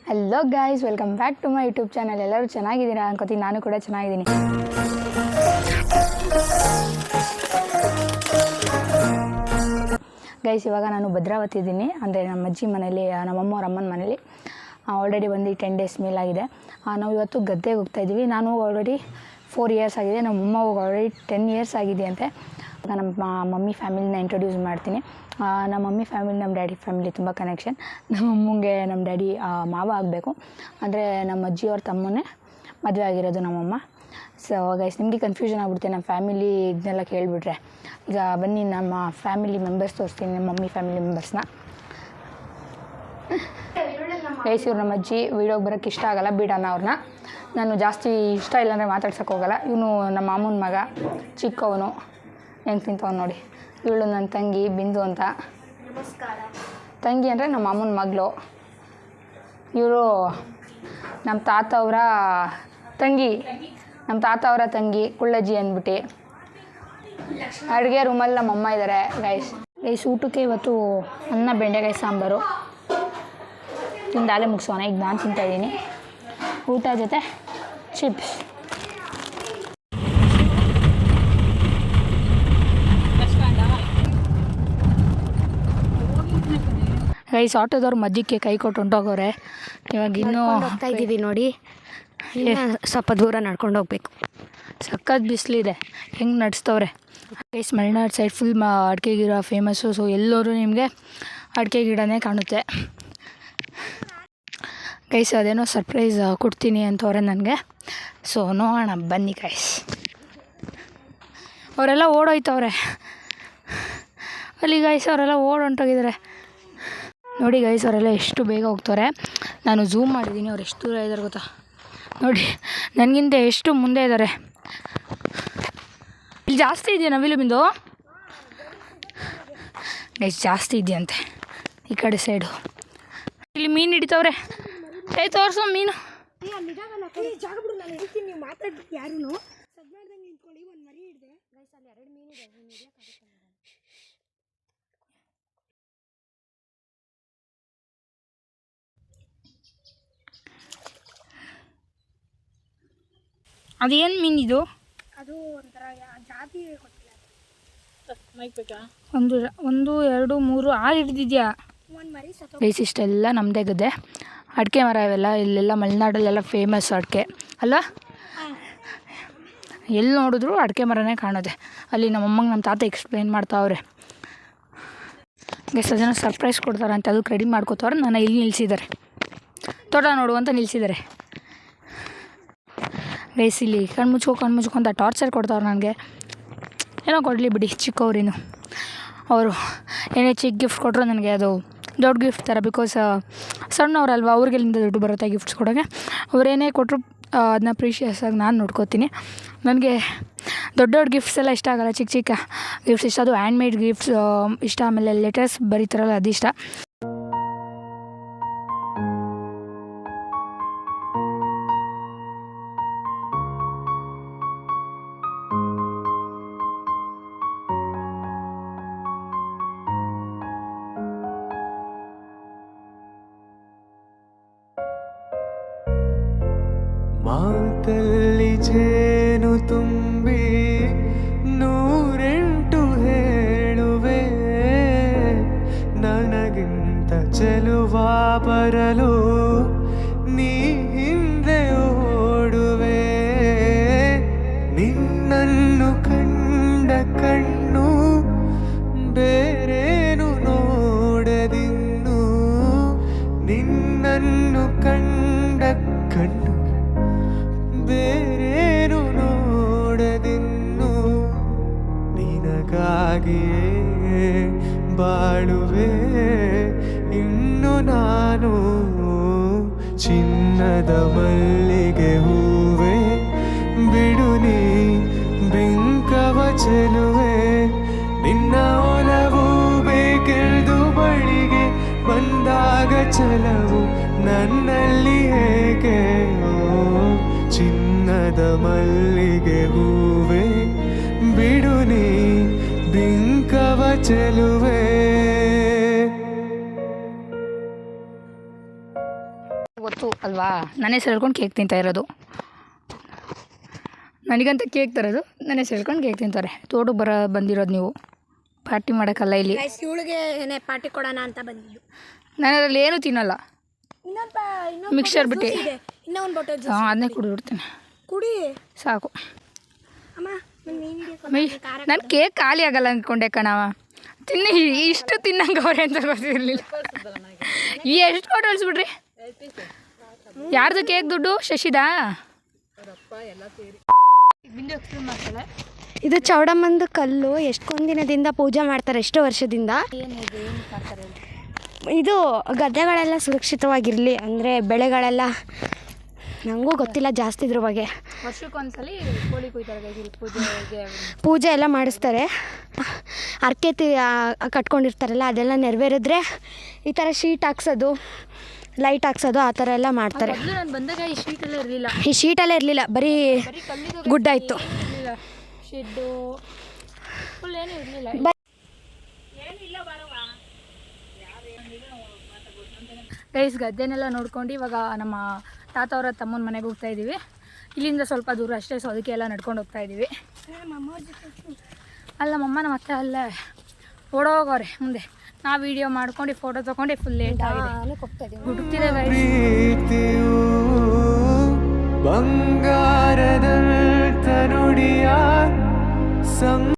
Hello guys, welcome back to my YouTube channel. ಎಲ್ಲರೂ ಚೆನ್ನಾಗಿದ್ದೀರಾ ಅನ್ಕೋತೀನಿ. ನಾನು ಕೂಡ ಚೆನ್ನಾಗಿದ್ದೀನಿ. ಗೈಸ್, ಇವಾಗ ನಾನು ಭದ್ರಾವತಿ ಇದ್ದೀನಿ. ಅಂದರೆ ನಮ್ಮ ಅಜ್ಜಿ ಮನೇಲಿ, ನಮ್ಮಮ್ಮ ಅವ್ರ ಅಮ್ಮನ ಮನೇಲಿ. ಆಲ್ರೆಡಿ ಬಂದು 10 ಡೇಸ್ ಮೇಲಾಗಿದೆ. ನಾವು ಇವತ್ತು ಗದ್ದೆಗೆ ಹೋಗ್ತಾಯಿದ್ದೀವಿ. ನಾನು ಆಲ್ರೆಡಿ 4 ಇಯರ್ಸ್ ಆಗಿದೆ, ನಮ್ಮಮ್ಮ ಆಲ್ರೆಡಿ 10 ಇಯರ್ಸ್ ಆಗಿದೆ ಅಂತೆ. ನಮ್ಮ ಮಮ್ಮಿ ಫ್ಯಾಮಿಲಿನ ಇಂಟ್ರೊಡ್ಯೂಸ್ ಮಾಡ್ತೀನಿ. ನಮ್ಮ ಮಮ್ಮಿ ಫ್ಯಾಮಿಲಿ ನಮ್ಮ ಡ್ಯಾಡಿ ಫ್ಯಾಮಿಲಿ ತುಂಬ ಕನೆಕ್ಷನ್. ನಮ್ಮ ಅಮ್ಮಂಗೆ ನಮ್ಮ ಡ್ಯಾಡಿ ಮಾವ ಆಗಬೇಕು. ಅಂದರೆ ನಮ್ಮ ಅಜ್ಜಿಯವ್ರ ತಮ್ಮನೇ ಮದುವೆ ಆಗಿರೋದು ನಮ್ಮಮ್ಮ. ಸೊ ಗೈಸ್, ನಿಮಗೆ ಕನ್ಫ್ಯೂಷನ್ ಆಗ್ಬಿಡುತ್ತೆ ನಮ್ಮ ಫ್ಯಾಮಿಲಿ ಇದನ್ನೆಲ್ಲ ಕೇಳಿಬಿಟ್ರೆ. ಈಗ ಬನ್ನಿ ನಮ್ಮ ಫ್ಯಾಮಿಲಿ ಮೆಂಬರ್ಸ್ ತೋರಿಸ್ತೀನಿ, ನಮ್ಮ ಮಮ್ಮಿ ಫ್ಯಾಮಿಲಿ ಮೆಂಬರ್ಸ್ನ. ಗೈಸ್, ಇವ್ರು ನಮ್ಮ ಅಜ್ಜಿ. ವೀಡಿಯೋಗೆ ಬರೋಕ್ಕೆ ಇಷ್ಟ ಆಗೋಲ್ಲ, ಬಿಡೋಣ ಅವ್ರನ್ನ. ನಾನು ಜಾಸ್ತಿ ಇಷ್ಟ ಇಲ್ಲಾಂದರೆ ಮಾತಾಡ್ಸೋಕೆ ಹೋಗೋಲ್ಲ. ಇವನು ನಮ್ಮ ಮಾಮೂನ ಮಗ, ಚಿಕ್ಕವನು. ಹೆಂಗೆ ತಿಂತವನು ನೋಡಿ. ಇವಳು ನನ್ನ ತಂಗಿ ಬಿಂದು ಅಂತ. ತಂಗಿ ಅಂದರೆ ನಮ್ಮ ಮಾಮೂನ ಮಗಳು. ಇವರು ನಮ್ಮ ತಾತ ಅವರ ತಂಗಿ, ಕುಳ್ಳಜ್ಜಿ ಅಂದ್ಬಿಟ್ಟು. ಅಡುಗೆ ರೂಮಲ್ಲಿ ನಮ್ಮಮ್ಮ ಇದ್ದಾರೆ. ಗೈಸ್, ಊಟಕ್ಕೆ ಇವತ್ತು ಅನ್ನ ಬೆಂಡೆಕಾಯಿ ಸಾಂಬಾರು ತಿಂದಾಲೆ ಮುಗಿಸೋಣ. ಈಗ ನಾನು ತಿಂತಾಯಿದ್ದೀನಿ. ಊಟ ಜೊತೆ ಚಿಪ್ಸ್. ಗೈಸ್, ಆಟೋದವ್ರು ಮಧ್ಯಕ್ಕೆ ಕೈ ಕೊಟ್ಟು ಹೊಂಟೋಗೋರೆ. ಇವಾಗ ಇನ್ನೂ ಹೋಗ್ತಾ ಇದ್ದೀವಿ ನೋಡಿ. ಸ್ವಲ್ಪ ದೂರ ನಡ್ಕೊಂಡು ಹೋಗ್ಬೇಕು. ಸಖತ್ ಬಿಸಿಲಿದೆ, ಹೆಂಗೆ ನಡೆಸ್ತವ್ರೆ. ಗೈಸ್, ಮಲೆನಾಡು ಸೈಡ್ ಫುಲ್ ಅಡಿಕೆ ಗಿಡ ಫೇಮಸ್ಸು. ಸೊ ಎಲ್ಲರೂ ನಿಮಗೆ ಅಡಿಕೆ ಗಿಡನೇ ಕಾಣುತ್ತೆ. ಗೈಸ್, ಅದೇನೋ ಸರ್ಪ್ರೈಸ್ ಕೊಡ್ತೀನಿ ಅಂತವ್ರೆ ನನಗೆ. ಸೊ ನೋಡೋಣ ಬನ್ನಿ ಗೈಸ್. ಅವರೆಲ್ಲ ಓಡೋಯ್ತವ್ರೆ ಅಲ್ಲಿ. ಗೈಸ್, ಅವರೆಲ್ಲ ಹೊಂಟೋಗಿದ್ದಾರೆ ನೋಡಿ. ಗೈಸ್, ಅವರೆಲ್ಲ ಎಷ್ಟು ಬೇಗ ಹೋಗ್ತಾರೆ. ನಾನು ಝೂಮ್ ಮಾಡಿದ್ದೀನಿ, ಅವ್ರು ಎಷ್ಟು ದೂರ ಇದ್ದಾರೆ ಗೊತ್ತಾ. ನೋಡಿ, ನನಗಿಂತ ಎಷ್ಟು ಮುಂದೆ ಇದ್ದಾರೆ. ಇಲ್ಲಿ ಜಾಸ್ತಿ ಇದೆಯಾ ನವಿಲು ಬಿಂದು? ಗೈಸ್, ಜಾಸ್ತಿ ಇದೆಯಂತೆ ಈ ಕಡೆ ಸೈಡು. ಇಲ್ಲಿ ಮೀನು ಹಿಡಿತವ್ರೆ. ತೋರಿಸು ಮೀನು. ಅದೇನು ಮೀನಿದು? ಅದು ಒಂಥರ ಜಾತಿ ಒಂದು 2 3 6 ಹಿಡಿದಿದ್ಯಾ? ಗೈಸ್, ಇಷ್ಟೆಲ್ಲ ನಮ್ಮದೇ ಗದ್ದೆ. ಅಡಿಕೆ ಮರ ಇವೆಲ್ಲ. ಇಲ್ಲೆಲ್ಲ ಮಲೆನಾಡಲ್ಲೆಲ್ಲ ಫೇಮಸ್ ಅಡಿಕೆ ಅಲ್ಲ. ಎಲ್ಲಿ ನೋಡಿದ್ರು ಅಡಿಕೆ ಮರನೇ ಕಾಣೋದೆ. ಅಲ್ಲಿ ನಮ್ಮಮ್ಮಂಗೆ ನಮ್ಮ ತಾತ ಎಕ್ಸ್ಪ್ಲೇನ್ ಮಾಡ್ತಾವ್ರೆ. ಗೈಸ್, ಅದನ್ನು ಸರ್ಪ್ರೈಸ್ ಕೊಡ್ತಾರೆ ಅಂತ ಅದಕ್ಕೆ ರೆಡಿ ಮಾಡ್ಕೋತವ್ರೆ. ನಾನು ಇಲ್ಲಿ ನಿಲ್ಲಿಸಿದ್ದಾರೆ, ತೋಟ ನೋಡುವಂತ ನಿಲ್ಲಿಸಿದ್ದಾರೆ. ಗೈಸ್, ಇಲ್ಲಿ ಕಣ್ಮುಚ್ಕೊ ಅಂತ ಟಾರ್ಚರ್ ಕೊಡ್ತಾವ್ರು ನನಗೆ. ಏನೋ ಕೊಡಲಿ ಬಿಡಿ, ಚಿಕ್ಕವ್ರಿನ್ನು. ಅವರು ಏನೇ ಚಿಕ್ಕ ಗಿಫ್ಟ್ ಕೊಟ್ಟರು ನನಗೆ ಅದು ದೊಡ್ಡ ಗಿಫ್ಟ್ ಥರ. ಬಿಕಾಸ್ ಸಣ್ಣವ್ರಲ್ವ, ಅವ್ರಿಗೆಲ್ಲಿಂದ ದುಡ್ಡು ಬರುತ್ತೆ ಗಿಫ್ಟ್ಸ್ ಕೊಡೋಕ್ಕೆ. ಅವರೇನೇ ಕೊಟ್ಟರು ಅದನ್ನ ಪ್ರೀಷಿಯಸ್ ಆಗಿ ನಾನು ನೋಡ್ಕೋತೀನಿ. ನನಗೆ ದೊಡ್ಡ ಗಿಫ್ಟ್ಸ್ ಎಲ್ಲ ಇಷ್ಟ ಆಗೋಲ್ಲ, ಚಿಕ್ಕ ಗಿಫ್ಟ್ಸ್ ಇಷ್ಟ. ಅದು ಹ್ಯಾಂಡ್ಮೇಡ್ ಗಿಫ್ಟ್ಸ್ ಇಷ್ಟ. ಆಮೇಲೆ ಲೆಟರ್ಸ್ ಬರೀತಾರಲ್ಲ, ಅದಿಷ್ಟ. ಮಾತಲ್ಲಿ ಜೇನು ತುಂಬಿ 108 ಹೇಳುವೆ, ನನಗಿಂತ ಚೆಲುವ ಬರಲು ನೀ ಹಿಂದೆ ಓಡುವೆ. ನಿನ್ನನ್ನು ಕಂಡ ಕಣ್ಣು ಬೇರೇನು ನೋಡದಿನ್ನು, ನಿನ್ನನ್ನು ಕಂಡ ಕಣ್ಣು ಬೇರೇನು ನೋಡದಿನ್ನು. ನಿನಗಾಗಿಯೇ ಬಾಳುವೆ ಇನ್ನು ನಾನು. ಚಿನ್ನದ ಮಲ್ಲಿಗೆ ಹೂವೆ, ಬಿಡು ನೀ ಬಿಂಕವ ಚೆಲುವೆ. ನಿನ್ನ ಒಲವು ಬೇಕೆಂದು ಬಳಿಗೆ ಬಂದಾಗ ಛಲವು ನನ್ನಲ್ಲಿ ಹೇಗೆ? ಚಿನ್ನದ ಮಲ್ಲಿಗೆ ಹೂವೆ, ಬಿಡು ನೀ ಬಿಂಕವ ಚೆಲುವೆ. ಗೊತ್ತು ಅಲ್ವಾ, ನನ್ನ ಹೆಸರು ಹೇಳ್ಕೊಂಡು ಕೇಕ್ ತಿಂತಾ ಇರೋದು. ನನಗಂತ ಕೇಕ್ ತರೋದು, ನನ್ನ ಹೆಸರು ಹೇಳ್ಕೊಂಡು ಕೇಕ್ ತಿಂತಾರೆ. ತೋಟಕ್ಕೆ ಬಂದಿರೋದು ನೀವು, ಪಾರ್ಟಿ ಮಾಡೋಕ್ಕಲ್ಲ ಇಲ್ಲಿ. ಇವಳಿಗೆ ಪಾರ್ಟಿ ಕೊಡೋಣ ಅಂತ ಬಂದಿದ್ದು. ನಾನು ಅದರಲ್ಲಿ ಏನೂ ತಿನ್ನಲ್ಲ, ಮಿಕ್ಸರ್ ಬಿಟ್ಟು. ಇನ್ನೂ ಒಂದು ಬಾಟಲ್ ಹಾಂ, ಅದನ್ನೇ ಕುಡಿಬಿಡ್ತೀನಿ, ಕುಡಿ ಸಾಕು. ಅಮ್ಮ. ನಾನು ಕೇಕ್ ಖಾಲಿ ಆಗಲ್ಲ ಅಂದ್ಕೊಂಡೆ ಕಣವ. ಇಷ್ಟು ತಿನ್ನಂಗೆ ಅವ್ರೆ ಅಂತ ಗೊತ್ತಿರಲಿಲ್ಲ. ಎಷ್ಟು ಕೊಟ್ಟು ಅಳಿಸ್ಬಿಡ್ರಿ. ಯಾರ್ದು ಕೇಕ್ ದುಡ್ಡು? ಶಶಿದಾ? ಇದು ಚೌಡಮ್ಮಂದು ಕಲ್ಲು. ಎಷ್ಟೊಂದು ದಿನದಿಂದ ಪೂಜೆ ಮಾಡ್ತಾರೆ, ಎಷ್ಟೋ ವರ್ಷದಿಂದ. ಇದು ಗದ್ದೆಗಳೆಲ್ಲ ಸುರಕ್ಷಿತವಾಗಿರಲಿ ಅಂದರೆ ಬೆಳೆಗಳೆಲ್ಲ, ನನಗೂ ಗೊತ್ತಿಲ್ಲ ಜಾಸ್ತಿ ಇದ್ರ ಬಗ್ಗೆ. ವರ್ಷಕ್ಕೊಂದ್ಸಲಿ ಕೋಳಿ ಕುಯ್ತಾರೆ, ಪೂಜೆ ಎಲ್ಲ ಮಾಡಿಸ್ತಾರೆ. ಅರ್ಕೆ ಕಟ್ಕೊಂಡಿರ್ತಾರಲ್ಲ, ಅದೆಲ್ಲ ನೆರವೇರಿದ್ರೆ ಈ ಥರ ಶೀಟ್ ಹಾಕ್ಸೋದು, ಲೈಟ್ ಹಾಕ್ಸೋದು, ಆ ಥರ ಎಲ್ಲ ಮಾಡ್ತಾರೆ. ನಾನು ಬಂದಾಗ ಈ ಶೀಟೆಲ್ಲ ಇರಲಿಲ್ಲ, ಈ ಶೀಟೆಲ್ಲ ಇರಲಿಲ್ಲ, ಬರೀ ಗುಡ್ಡ ಇತ್ತು. ಶೆಡ್ಡು ಫುಲ್ ಏನೂ ಇರಲಿಲ್ಲ. ಗೈಸ್, ಗದ್ದೆನೆಲ್ಲ ನೋಡ್ಕೊಂಡು ಇವಾಗ ನಮ್ಮ ತಾತ ಅವರ ತಮ್ಮನ ಮನೆಗೆ ಹೋಗ್ತಾ ಇದ್ದೀವಿ. ಇಲ್ಲಿಂದ ಸ್ವಲ್ಪ ದೂರ ಅಷ್ಟೇ, ಸೊ ಅದಕ್ಕೆ ಎಲ್ಲ ನಡ್ಕೊಂಡು ಹೋಗ್ತಾ ಇದ್ದೀವಿ. ಅಲ್ಲ ನಮ್ಮಮ್ಮ ನಮ್ಮ ಅತ್ತೆ ಅಲ್ಲೇ ಓಡೋಗವ್ರೆ ಮುಂದೆ. ನಾವು ವಿಡಿಯೋ ಮಾಡ್ಕೊಂಡು ಫೋಟೋ ತೊಗೊಂಡು ಫುಲ್ ಲೇಟ್ ಆಗಿದೆ, ಹುಡುಕ್ತಿದೆ ಗೈಸ್. ಪ್ರೀತಿಯು ಬಂಗಾರದ ನುಡಿಯ